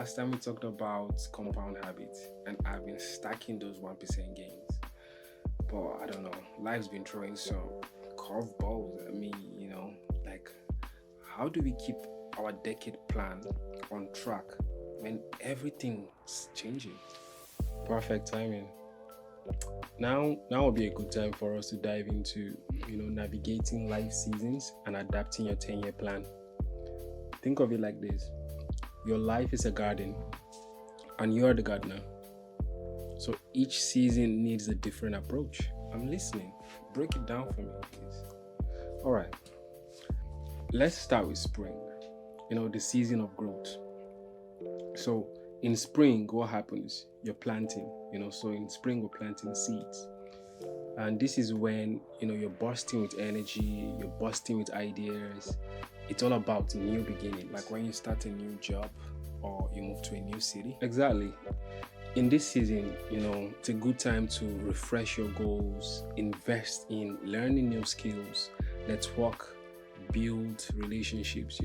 last time we talked about compound habits, and I've been stacking those 1% gains. But I don't know, life's been throwing some curveballs at me, like how do we keep our decade plan on track when everything's changing? Perfect timing. Now will be a good time for us to dive into, navigating life seasons and adapting your 10-year plan. Think of it like this. Your life is a garden and you're the gardener. So each season needs a different approach. I'm listening. Break it down for me, please. All right. Let's start with spring. The season of growth. So in spring, what happens? You're planting. So in spring we're planting seeds. And this is when, you're bursting with energy, you're bursting with ideas. It's all about a new beginning, like when you start a new job or you move to a new city. Exactly. In this season, it's a good time to refresh your goals, invest in learning new skills, network, build relationships.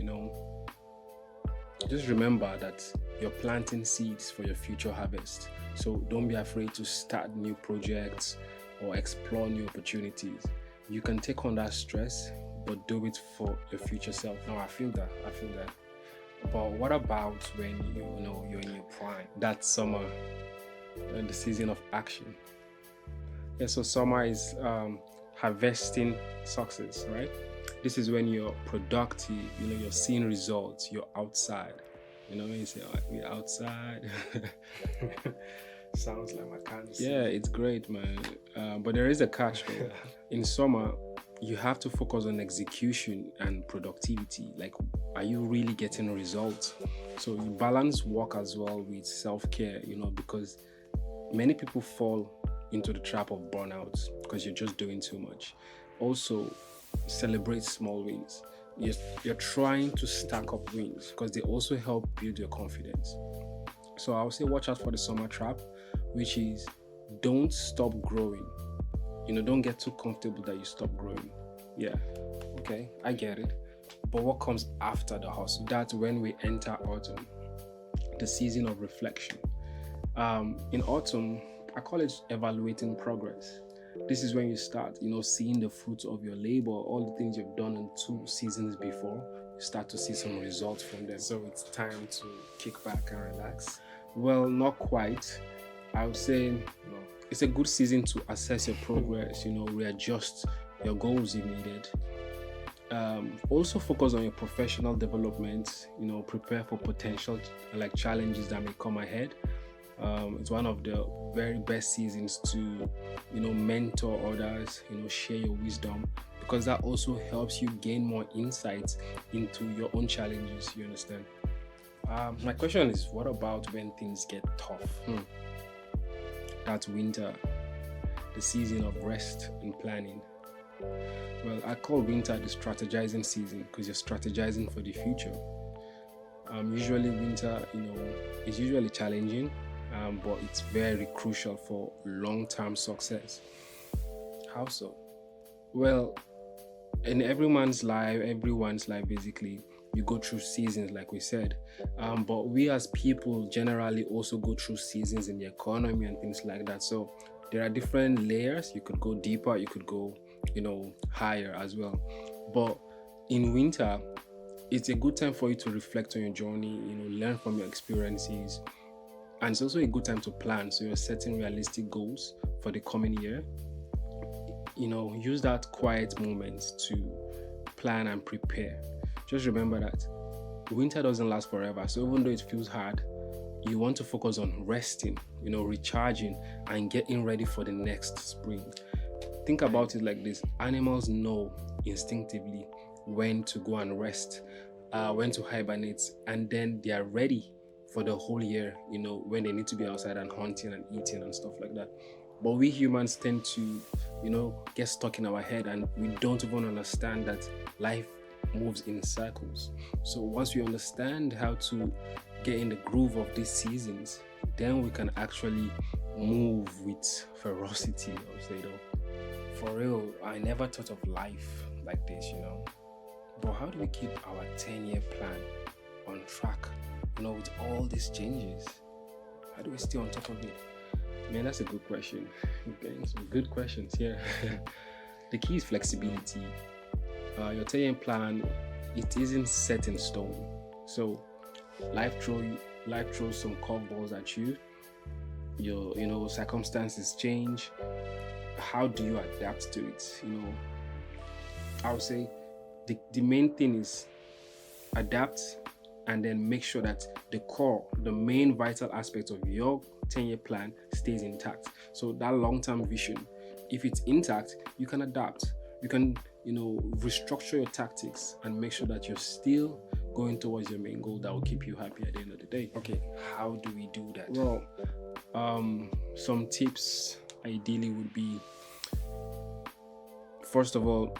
Just remember that you're planting seeds for your future harvest. So don't be afraid to start new projects or explore new opportunities. You can take on that stress, but do it for your future self. Now I feel that. But what about when you're in your prime? That's summer, the season of action. Yeah, so summer is harvesting success, right? This is when you're productive, you're seeing results, you're outside. When you say, oh, we're outside. Sounds like my kind of season. Yeah, it's great, man. But there is a catch, though. In summer, you have to focus on execution and productivity. Like, are you really getting results? So you balance work as well with self-care, because many people fall into the trap of burnout because you're just doing too much. Also, celebrate small wins. You're trying to stack up wins because they also help build your confidence. So I'll say watch out for the summer trap, which is don't stop growing. Don't get too comfortable that you stop growing. Yeah, okay, I get it. But what comes after the hustle? That's when we enter autumn, the season of reflection. In autumn, I call it evaluating progress. This is when you start, seeing the fruits of your labor, all the things you've done in 2 seasons before. You start to see some results from them. So it's time to kick back and relax. Well, not quite. I would say it's a good season to assess your progress, readjust your goals if needed. Also focus on your professional development, prepare for potential challenges that may come ahead. It's one of the very best seasons to, mentor others, share your wisdom, because that also helps you gain more insights into your own challenges, you understand? My question is, what about when things get tough? That's winter, the season of rest and planning. Well, I call winter the strategizing season because you're strategizing for the future. Usually winter, is usually challenging, but it's very crucial for long-term success. How so? Well, in everyone's life basically, you go through seasons like we said, but we as people generally also go through seasons in the economy and things like that. So there are different layers. You could go deeper, you could go higher as well. But in winter, it's a good time for you to reflect on your journey, learn from your experiences, and it's also a good time to plan. So you're setting realistic goals for the coming year. Use that quiet moment to plan and prepare. Just remember that winter doesn't last forever. So even though it feels hard, you want to focus on resting, recharging and getting ready for the next spring. Think about it like this. Animals know instinctively when to go and rest, when to hibernate, and then they are ready for the whole year, when they need to be outside and hunting and eating and stuff like that. But we humans tend to, get stuck in our head, and we don't even understand that life moves in cycles. So once we understand how to get in the groove of these seasons, then we can actually move with ferocity, I would say though. For real, I never thought of life like this, But how do we keep our 10-year plan on track, with all these changes? How do we stay on top of it? Man, that's a good question. You're getting some good questions here. The key is flexibility. Your 10-year plan, it isn't set in stone. So life throws some curveballs at you. Your circumstances change. How do you adapt to it? I would say the main thing is adapt, and then make sure that the main vital aspect of your 10-year plan stays intact. So that long-term vision, if it's intact, you can adapt. You can, restructure your tactics and make sure that you're still going towards your main goal that will keep you happy at the end of the day. Okay, how do we do that? Well, some tips ideally would be, first of all,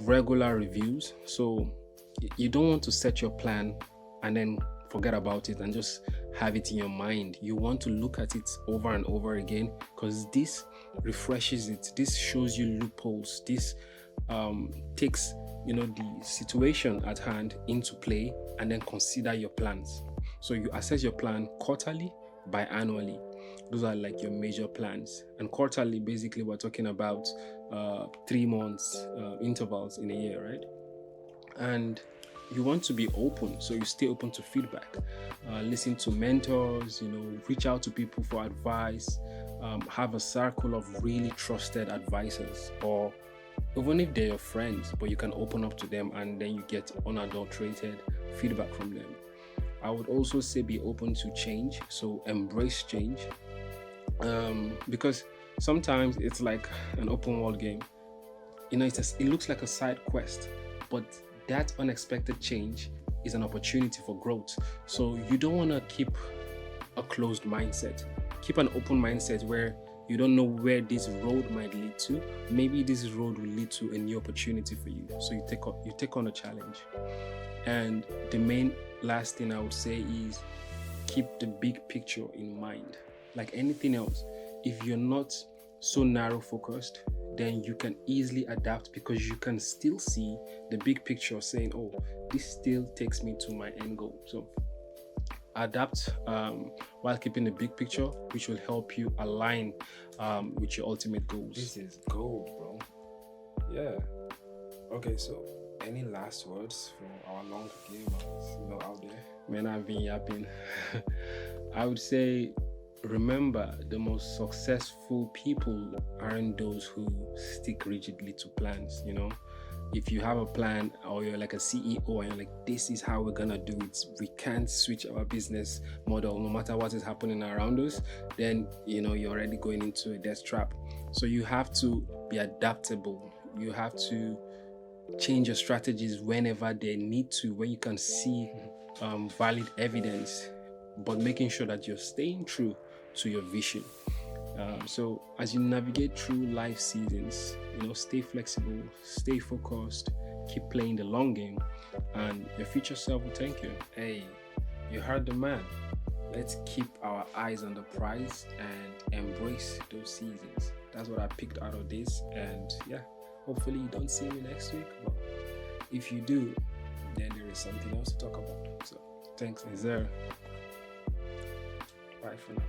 regular reviews. So you don't want to set your plan and then forget about it and just have it in your mind. You want to look at it over and over again, because this refreshes it. This shows you loopholes. This takes the situation at hand into play, and then consider your plans. So you assess your plan quarterly, biannually. Those are like your major plans. And quarterly, basically, we're talking about 3 months intervals in a year, right? And you want to be open, so you stay open to feedback. Listen to mentors, reach out to people for advice. Have a circle of really trusted advisors, or even if they're your friends, but you can open up to them and then you get unadulterated feedback from them. I would also say be open to change, so embrace change. Because sometimes it's like an open world game. It looks like a side quest, but that unexpected change is an opportunity for growth. So you don't want to keep a closed mindset. Keep an open mindset where you don't know where this road might lead to. Maybe this road will lead to a new opportunity for you. So you take on a challenge. And the main last thing I would say is keep the big picture in mind. Like anything else, if you're not so narrow focused, then you can easily adapt, because you can still see the big picture saying, oh, this still takes me to my end goal. So adapt while keeping the big picture, which will help you align with your ultimate goals. This is gold, bro. Yeah. Okay, so any last words for our long gamers out there? Man, I've been yapping. I would say, remember, the most successful people aren't those who stick rigidly to plans. If you have a plan, or you're like a CEO and you're like, this is how we're gonna do it, we can't switch our business model no matter what is happening around us, then you're already going into a death trap. So you have to be adaptable. You have to change your strategies whenever they need to, when you can see valid evidence, but making sure that you're staying true to your vision. So as you navigate through life seasons, stay flexible, stay focused, keep playing the long game, and your future self will thank you. Hey, you heard the man. Let's keep our eyes on the prize and embrace those seasons. That's what I picked out of this. And yeah, hopefully you don't see me next week, but if you do, then there is something else to talk about. So thanks. Is there? Bye for now.